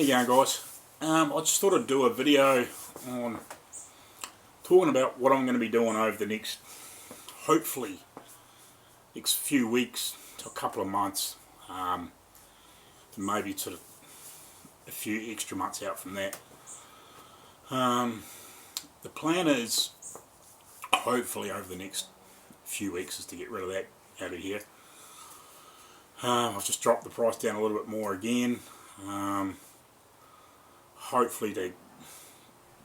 you going, guys? I just thought I'd do a video on talking about what I'm going to be doing over the next, hopefully, next few weeks to a couple of months, maybe sort of a few extra months out from that. The plan is, hopefully over the next few weeks, is to get rid of that out of here. I've just dropped the price down a little bit more again. Hopefully to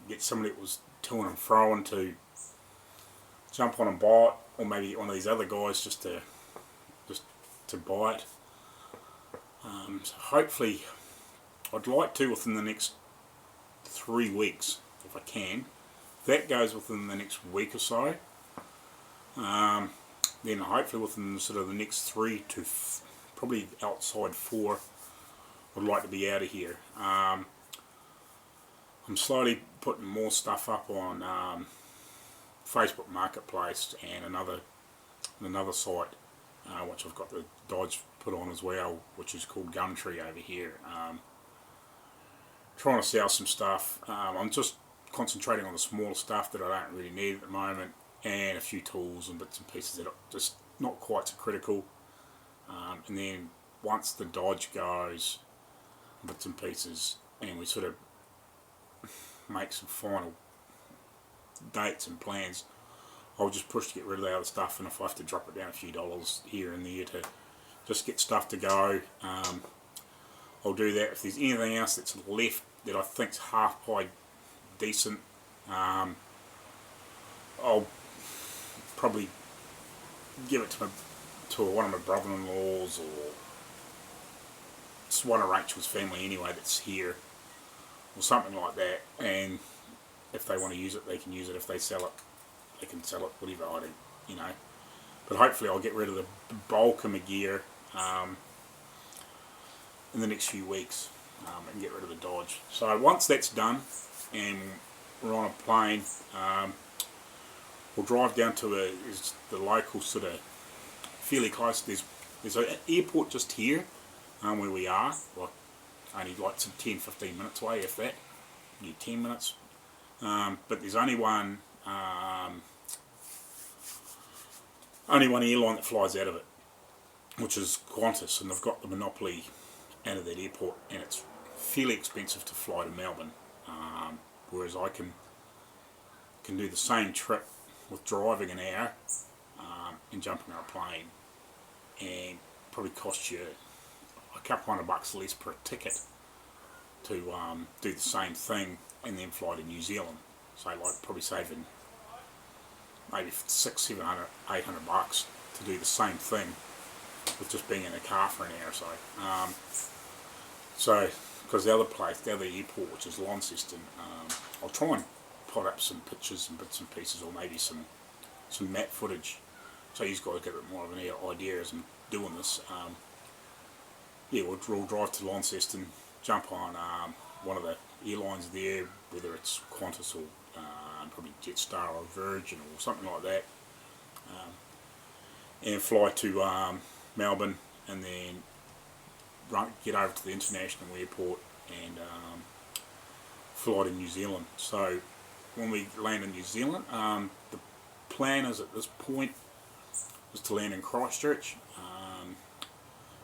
get somebody that was to and froing to jump on and buy it, or maybe one of these other guys just to buy it. So hopefully, I'd like to within the next 3 weeks, if I can. If that goes within the next week or so, then hopefully within sort of the next 3 to probably outside 4, I'd like to be out of here. I'm slowly putting more stuff up on Facebook Marketplace and another site, which I've got the Dodge put on as well, which is called Gumtree over here. Trying to sell some stuff. I'm just concentrating on the smaller stuff that I don't really need at the moment, and a few tools and bits and pieces that are just not quite so critical. And then once the Dodge goes, bits and pieces, and we sort of make some final dates and plans, I'll just push to get rid of the other stuff, and if I have to drop it down a few dollars here and there to just get stuff to go, I'll do that. If there's anything else that's left that I think's half by decent, I'll probably give it to one of my brother-in-laws, or it's one of Rachel's family anyway that's here, or something like that, and if they want to use it, they can use it. If they sell it, they can sell it, whatever, I don't, you know. But hopefully I'll get rid of the bulk of my gear in the next few weeks, and get rid of the Dodge. So once that's done and we're on a plane, we'll drive down to the local sort of fairly close. There's an airport just here where we are, like only like some 10-15 minutes away, if that, maybe 10 minutes. But there's only one airline that flies out of it, which is Qantas, and they've got the monopoly out of that airport, and it's fairly expensive to fly to Melbourne, whereas I can do the same trip with driving an hour and jumping on a plane, and probably cost you a couple $100 less per ticket to do the same thing and then fly to New Zealand. So like probably saving maybe $600, $700, $800 to do the same thing with just being in a car for an hour or so. So because the other airport, which is Launceston, I'll try and put up some pictures and bits and pieces, or maybe some map footage, so you guys get a bit more of an idea as I'm doing this. Yeah, we'll drive to Launceston, jump on one of the airlines there, whether it's Qantas or probably Jetstar or Virgin or something like that, and fly to Melbourne, and then get over to the international airport and fly to New Zealand. So when we land in New Zealand, the plan is at this point is to land in Christchurch.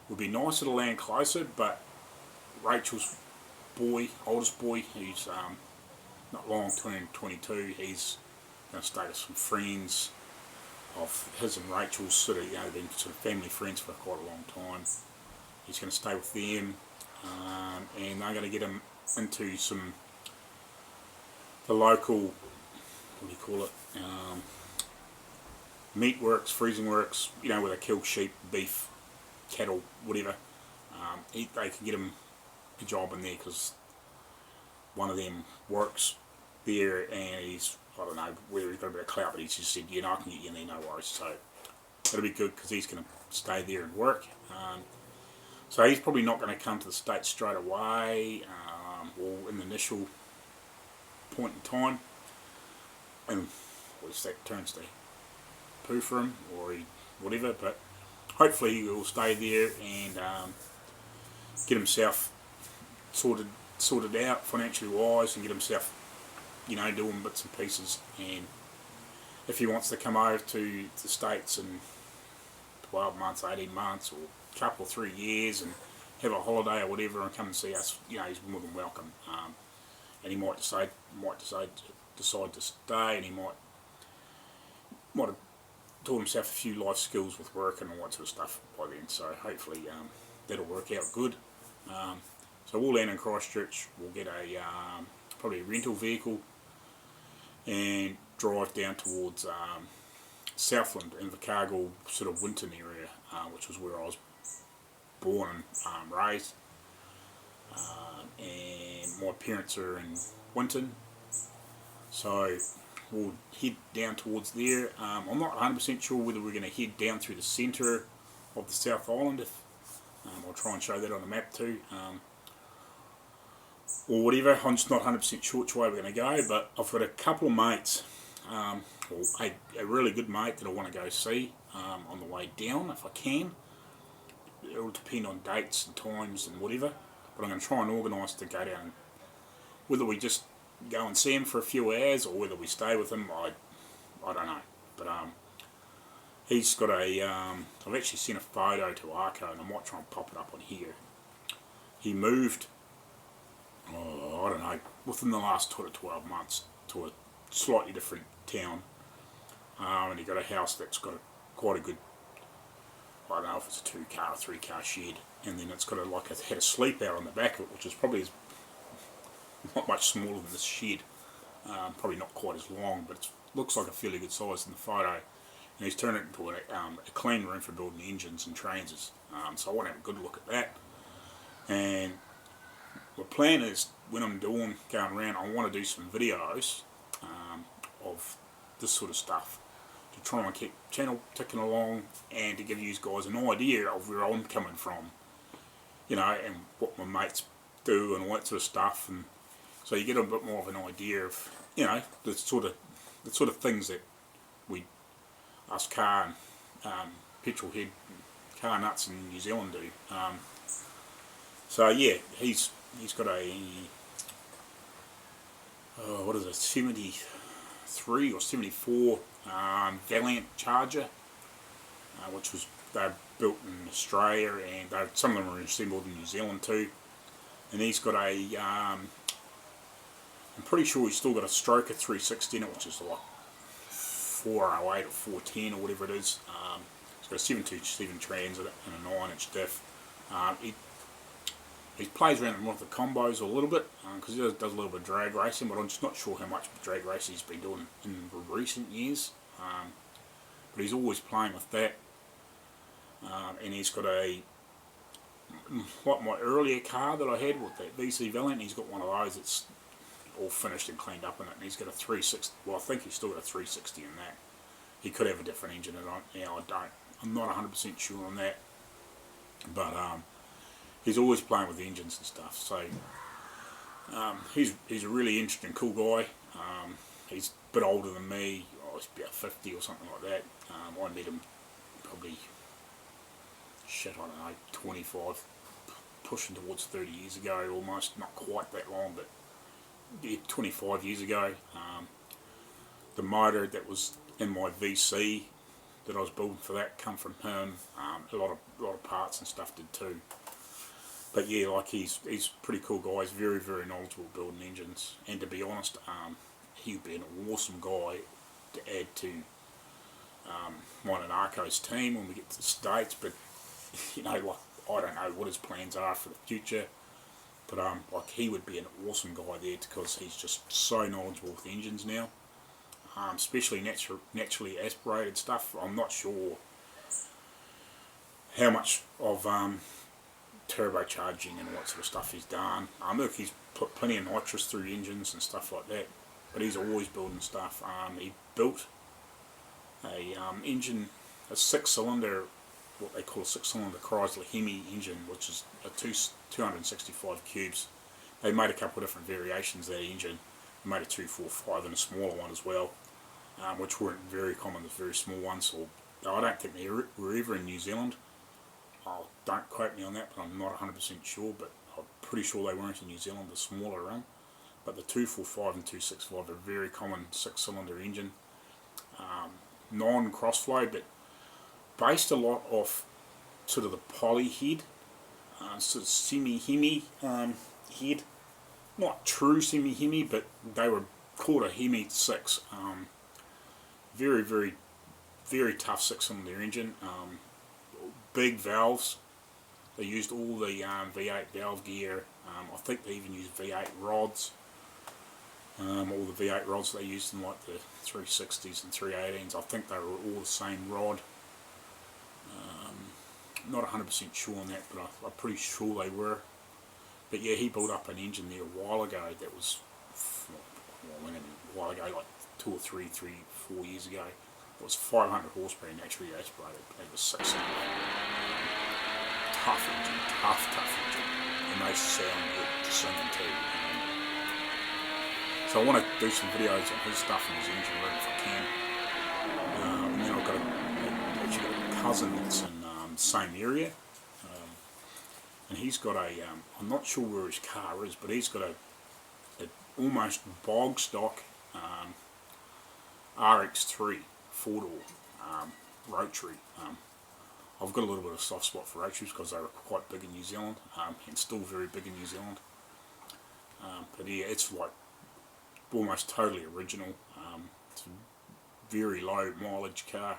It would be nicer to land closer, but Rachel's oldest boy, who's not long turning 22, he's going to stay with some friends of his and Rachel's, sort of, you know, been sort of family friends for quite a long time. He's going to stay with them, and they're going to get him into the local, what do you call it, meat works, freezing works, you know, where they kill sheep, beef, cattle, whatever. They can get him a job in there, because one of them works there, and he's, I don't know whether he's got a bit of clout, but he's just said, you know, I can get you in there, no worries. So that'll be good, because he's going to stay there and work. So he's probably not going to come to the States straight away, or in the initial point in time, and what's that turns to poo for him, or whatever, but hopefully he will stay there and get himself sorted sorted out financially wise and get himself, you know, doing bits and pieces. And if he wants to come over to the States in 12 months, 18 months, or a couple or 3 years and have a holiday or whatever and come and see us, you know, he's more than welcome. And he might decide to stay, and he might have taught himself a few life skills with work and all that sort of stuff by then. So hopefully that'll work out good. So we'll land in Christchurch. We'll get a probably a rental vehicle and drive down towards Southland, Invercargill, sort of Winton area, which was where I was born and raised. And my parents are in Winton, so we'll head down towards there. I'm not 100% sure whether we're going to head down through the centre of the South Island. If I'll try and show that on the map too, or whatever. I'm just not 100% sure which way we're going to go, but I've got a couple of mates, or a really good mate that I want to go see on the way down if I can. It'll depend on dates and times and whatever, but I'm going to try and organise to go down. Whether we just go and see him for a few hours or whether we stay with him, I don't know. But he's got a, I've actually sent a photo to Arco, and I might try and pop it up on here. He moved, I don't know, within the last 12 months to a slightly different town, and he got a house that's got quite a good, I don't know if it's a 2-car or 3-car shed, and then it's got had a sleep out on the back of it, which is probably not much smaller than this shed, probably not quite as long, but it looks like a fairly good size in the photo. And he's turned it into a clean room for building engines and transits, so I want to have a good look at that. And my plan is, when I'm going around, I want to do some videos of this sort of stuff to try and keep the channel ticking along, and to give you guys an idea of where I'm coming from, you know, and what my mates do and all that sort of stuff. And so you get a bit more of an idea of, you know, the sort of things that us car and petrol head car nuts in New Zealand do. So yeah, he's got a what is it, 73 or 74 Valiant Charger, which was they're built in Australia, and some of them are assembled in New Zealand too. And he's got a I'm pretty sure he's still got a Stroker 360 in it, which is like 408 or 410 or whatever it is. It's got a 727 transit and a 9-inch diff. He plays around with the combos a little bit, because he does a little bit of drag racing, but I'm just not sure how much drag racing he's been doing in recent years. But he's always playing with that. And he's got like my earlier car that I had with that VC Valiant, he's got one of those that's all finished and cleaned up in it, and he's got a 360, well I think he's still got a 360 in that. He could have a different engine in it, now I don't, I'm not 100% sure on that, but he's always playing with the engines and stuff, so he's a really interesting, cool guy. He's a bit older than me, he's about 50 or something like that. I met him probably, I don't know, 25, pushing towards 30 years ago almost, not quite that long, but yeah, 25 years ago. The motor that was in my VC that I was building for that come from him. A lot of parts and stuff did too. But yeah, like he's a pretty cool guy. He's very, very knowledgeable building engines. And to be honest, he'd be an awesome guy to add to mine and Arco's team when we get to the States. But you know, like, I don't know what his plans are for the future. But like, he would be an awesome guy there, because he's just so knowledgeable with engines now, especially naturally aspirated stuff. I'm not sure how much of turbocharging and all that sort of stuff he's done. Look, he's put plenty of nitrous through engines and stuff like that, but he's always building stuff. He built a engine, a 6-cylinder, what they call a 6-cylinder Chrysler Hemi engine, which is a 265 cubes. They made a couple of different variations of that engine. They made a 245 and a smaller one as well, which weren't very common, the very small ones. Or I don't think they were ever in New Zealand. Don't quote me on that, but I'm not 100% sure, but I'm pretty sure they weren't in New Zealand, the smaller run. But the 245 and 265 are a very common 6-cylinder engine. Non-crossflow, but based a lot off sort of the poly head, sort of semi-Hemi head. Not true semi-Hemi, but they were called a Hemi 6. Very, very, very tough 6-cylinder engine. Big valves. They used all the V8 valve gear. I think they even used V8 rods. All the V8 rods they used in like the 360s and 318s, I think they were all the same rod. Not 100% sure on that, but I'm pretty sure they were. But yeah, he built up an engine there a while ago that was, a while ago, like 2 or 3, 4 years ago. It was 500 horsepower naturally aspirated. It was 6 cylinder. Tough engine, tough engine. And they sound good to singing too. So I want to do some videos on his stuff and his engine room if I can. And then I've got actually got a cousin that's in the same area. And he's got a, I'm not sure where his car is, but he's got a almost bog stock RX3 4-door rotary. I've got a little bit of a soft spot for rotaries because they were quite big in New Zealand, and still very big in New Zealand. But yeah, it's like almost totally original. It's a very low mileage car,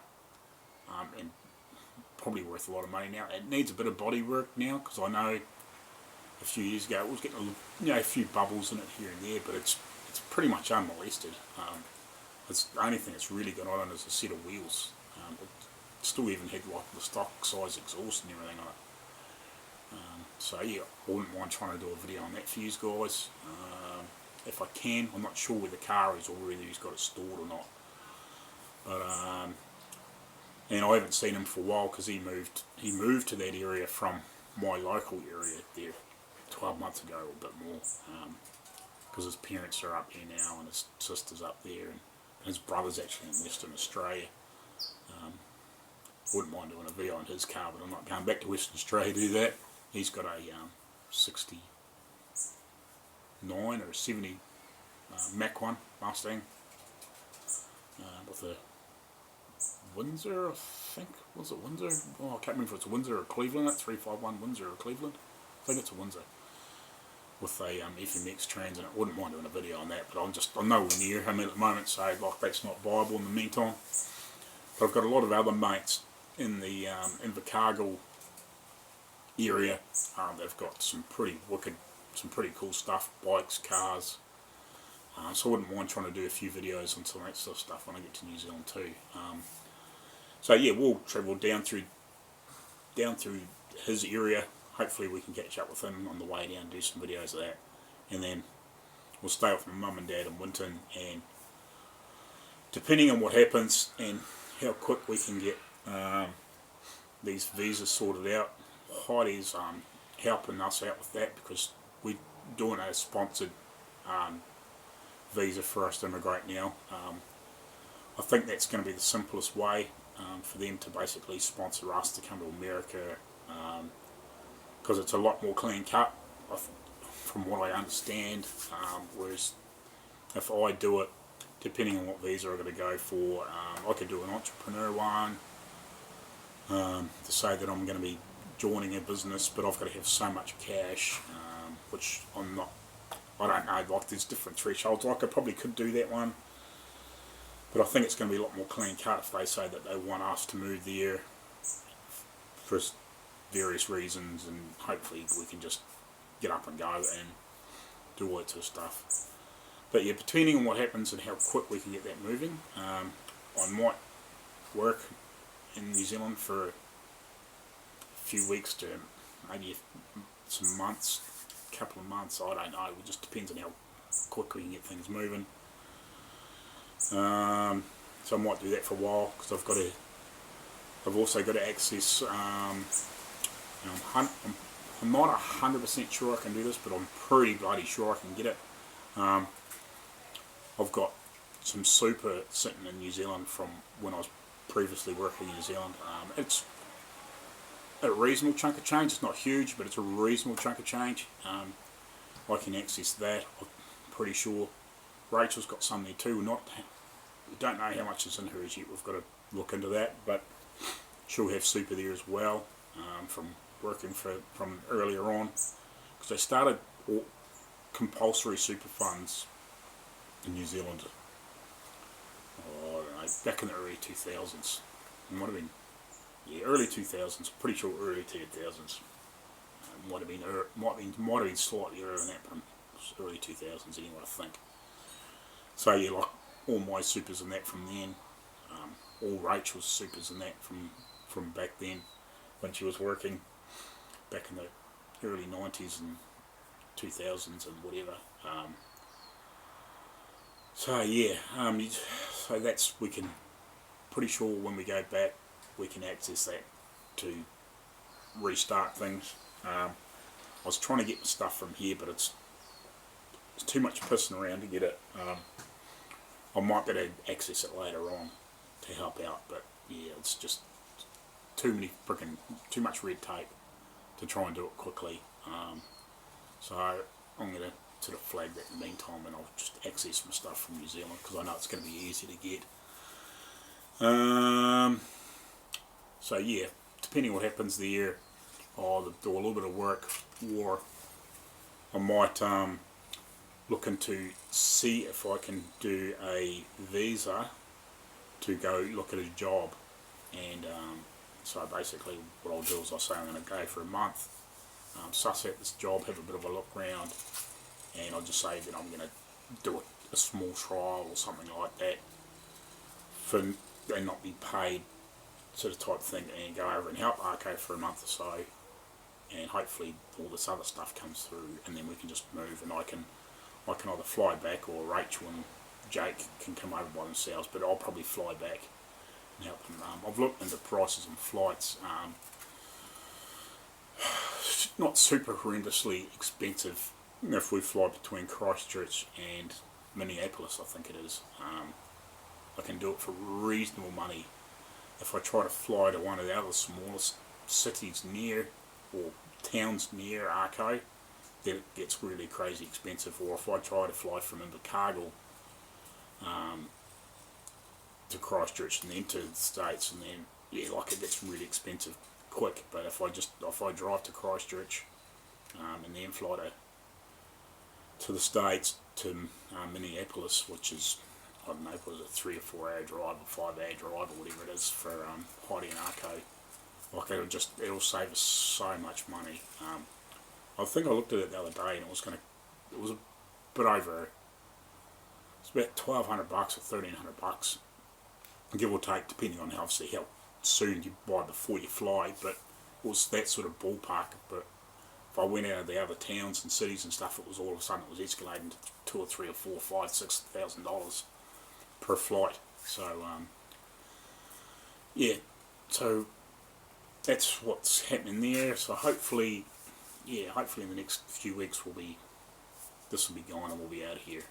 and probably worth a lot of money now. It needs a bit of body work now because I know a few years ago it was getting a few bubbles in it here and there, but it's pretty much unmolested. It's the only thing that's really got on it is a set of wheels. It still even had like the stock size exhaust and everything on it. So yeah, I wouldn't mind trying to do a video on that for you guys. If I can. I'm not sure where the car is or whether he's got it stored or not. But and I haven't seen him for a while because he moved to that area from my local area there 12 months ago or a bit more, because his parents are up here now and his sister's up there and his brother's actually in Western Australia. Wouldn't mind doing a video on his car, but I'm not going back to Western Australia to do that. He's got a 69 or a 70 Mach 1 Mustang with a Windsor, I think. Was it Windsor? Oh, I can't remember if it's Windsor or Cleveland. It's 351 Windsor or Cleveland. I think it's a Windsor. With a FMX trans in it. Wouldn't mind doing a video on that, but I'm nowhere near him at the moment, so like that's not viable in the meantime. But I've got a lot of other mates in the Invercargill area. They've got some pretty wicked, some pretty cool stuff, bikes, cars. So I wouldn't mind trying to do a few videos on some of that sort of stuff when I get to New Zealand too. So yeah, we'll travel down through his area. Hopefully we can catch up with him on the way down and do some videos of that. And then we'll stay with my mum and dad in Winton, and depending on what happens and how quick we can get these visas sorted out, Heidi's helping us out with that because we're doing a sponsored visa for us to immigrate now. I think that's going to be the simplest way for them to basically sponsor us to come to America, because it's a lot more clean cut from what I understand, whereas if I do it, depending on what visa I'm going to go for, I could do an entrepreneur one, to say that I'm going to be joining a business, but I've got to have so much cash, which I'm not, I don't know, like there's different thresholds. Like I probably could do that one, but I think it's going to be a lot more clean cut if they say that they want us to move there for various reasons, and hopefully we can just get up and go and do all that sort of stuff. But yeah, depending on what happens and how quick we can get that moving, I might work in New Zealand for a few weeks to maybe some months, couple of months, I don't know. It just depends on how quick we can get things moving. So I might do that for a while because I've also got to access, I'm not 100% sure I can do this, but I'm pretty bloody sure I can get it. I've got some super sitting in New Zealand from when I was previously working in New Zealand. It's a reasonable chunk of change. It's not huge, but it's a reasonable chunk of change. I can access that. I'm pretty sure Rachel's got some there too. We don't know how much is in hers yet. We've got to look into that, but she'll have super there as well, from working from earlier on, because they started compulsory super funds in New Zealand. I don't know, back in the early 2000s. It might have been, early 2000s. Pretty sure early 2000s. Might have been slightly earlier than that, but early 2000s anyway, I think. So yeah, like all my supers and that from then, all Rachel's supers and that from back then, when she was working back in the early 90s and 2000s and whatever. So yeah, so that's, we can, pretty sure when we go back we can access that to restart things. I was trying to get the stuff from here, but it's too much pissing around to get it. I might be able to access it later on to help out, but yeah, it's just too much red tape to try and do it quickly. So I'm going to sort of flag that in the meantime, and I'll just access my stuff from New Zealand, because I know it's going to be easy to get. So yeah, depending what happens there, I'll do a little bit of work, or I might looking to see if I can do a visa to go look at a job. And so basically what I'll do is I'll say I'm going to go for a month, suss out this job, have a bit of a look round, and I'll just say that I'm going to do a small trial or something like that, and not be paid, sort of type thing, and go over and help Arco for a month or so, and hopefully all this other stuff comes through, and then we can just move, and I can either fly back, or Rachel and Jake can come over by themselves, but I'll probably fly back and help them. I've looked into prices on flights. Not super horrendously expensive if we fly between Christchurch and Minneapolis, I think it is. I can do it for reasonable money. If I try to fly to one of the other smallest cities near, or towns near Arco, then it gets really crazy expensive. Or if I try to fly from Invercargill to Christchurch and then to the States, and then it gets really expensive quick. But if I drive to Christchurch and then fly to the States, to Minneapolis, which is, I don't know, was a 3 or 4 hour drive, or 5 hour drive, or whatever it is, for Heidi and Arco, it'll save us so much money. I think I looked at it the other day, and it was a bit over, it's about $1,200 or $1,300, give or take, depending on how soon you buy before you fly, but it was that sort of ballpark. But if I went out of the other towns and cities and stuff, it was all of a sudden it was escalating to $2,000 or $3,000 or $4,000, $5,000, $6,000 per flight. So yeah, so that's what's happening there. So hopefully in the next few weeks this will be gone, and we'll be out of here.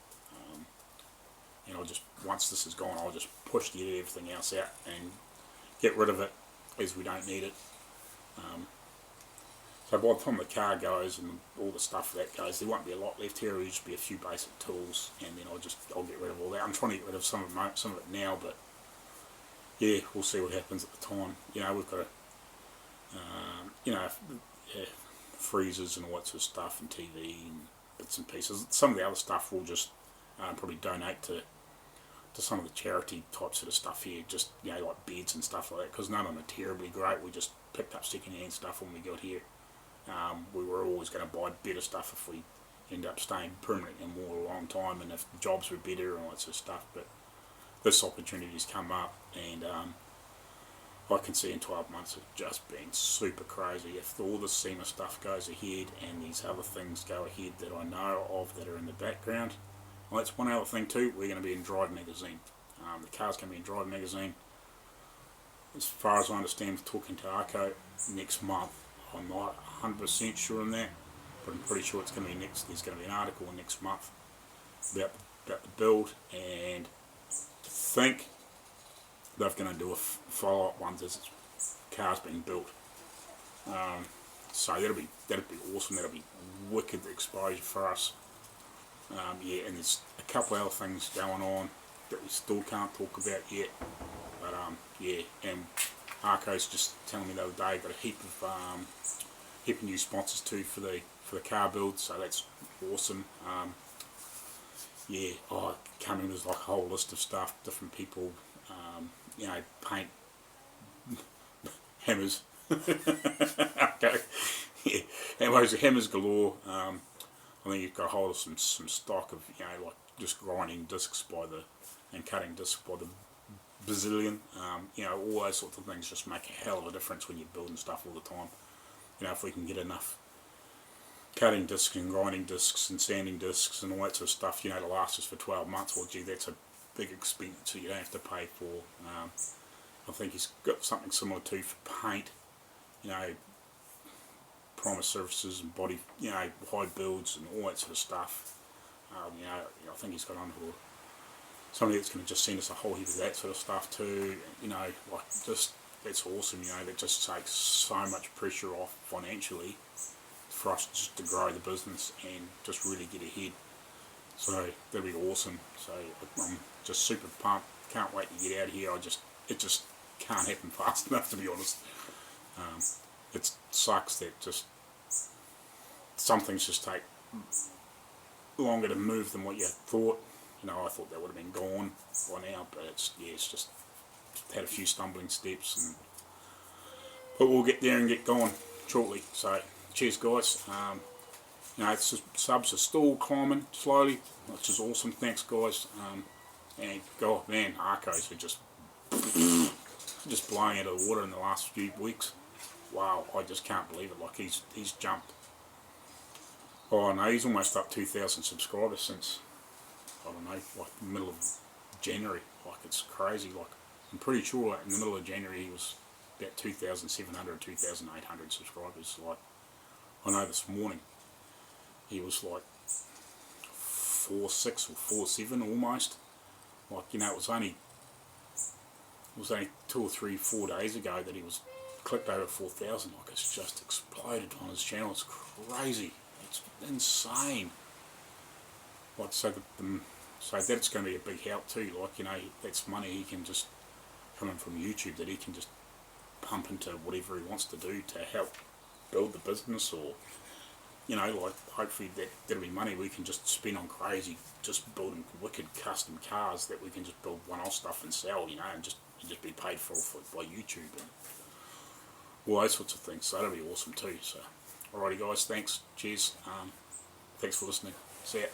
And once this is gone, I'll just push to get everything else out and get rid of it as we don't need it. So by the time the car goes and all the stuff that goes, there won't be a lot left here. It'll just be a few basic tools, and then I'll get rid of all that. I'm trying to get rid of some of it now, but yeah, we'll see what happens at the time. We've got freezers and all that sort of stuff, and TV and bits and pieces. Some of the other stuff we'll just probably donate to some of the charity type sort of stuff here, just like beds and stuff like that, because none of them are terribly great. We just picked up second-hand stuff when we got here. We were always going to buy better stuff if we end up staying permanent in more a long time, and if the jobs were better and all that sort of stuff. But this opportunity's come up, and I can see in 12 months it's just been super crazy. If all the SEMA stuff goes ahead and these other things go ahead that I know of that are in the background. Well, that's one other thing too. We're going to be in Drive Magazine. The car's going to be in Drive Magazine. As far as I understand, talking to Arco next month. I'm not 100% sure on that, but I'm pretty sure it's going to be there's going to be an article next month about the build, and I think they're going to do a follow-up one as the car's being built. So that'd be awesome. That'll be wicked exposure for us. Yeah, and there's a couple of other things going on that we still can't talk about yet. But yeah, and Arco's just telling me the other day got a heap of new sponsors too for the car build, so that's awesome. Yeah, coming with like a whole list of stuff, different people, you know, paint, hammers. Okay, yeah, hammers galore. I think you've got a hold of some stock of, you know, like just grinding discs and cutting discs by the bazillion. You know, all those sorts of things just make a hell of a difference when you're building stuff all the time. You know, if we can get enough cutting discs and grinding discs and sanding discs and all that sort of stuff, you know, to last us for 12 months, well, gee, that's a big expense so you don't have to pay for. I think he's got something similar too for paint, you know, primer surfaces and body, you know, hide builds and all that sort of stuff. You know, I think he's got on for somebody that's going to just send us a whole heap of that sort of stuff too. You know, like just, that's awesome, you know, that just takes so much pressure off financially for us just to grow the business and just really get ahead. So that'd be awesome. So I'm just super pumped. Can't wait to get out of here. It just can't happen fast enough, to be honest. It sucks that just some things just take longer to move than what you thought. You know, I thought that would have been gone by now, but it's just had a few stumbling steps, but we'll get there and get going shortly. So cheers, guys. You know, subs are still climbing slowly, which is awesome. Thanks, guys. And God, man, Arcos are just blowing out of the water in the last few weeks. Wow, I just can't believe it. Like he's jumped. Oh no, he's almost up 2,000 subscribers since, I don't know, like the middle of January. Like it's crazy. Like I'm pretty sure in the middle of January he was about 2,700, 2,800 subscribers. Like I know this morning he was like 4.6 or 4.7 almost. Like, you know, it was only 2 or 3, 4 days ago that he was clicked over 4,000. Like it's just exploded on his channel. It's crazy. It's insane. Like so that's going to be a big help too. Like, you know, that's money he can just coming from YouTube that he can just pump into whatever he wants to do to help build the business, or you know, like hopefully that'll be money we can just spend on crazy, just building wicked custom cars that we can just build one-off stuff and sell, you know, and just be paid for by YouTube and all those sorts of things. So that'll be awesome too. So alrighty guys, thanks, cheers, thanks for listening, see ya.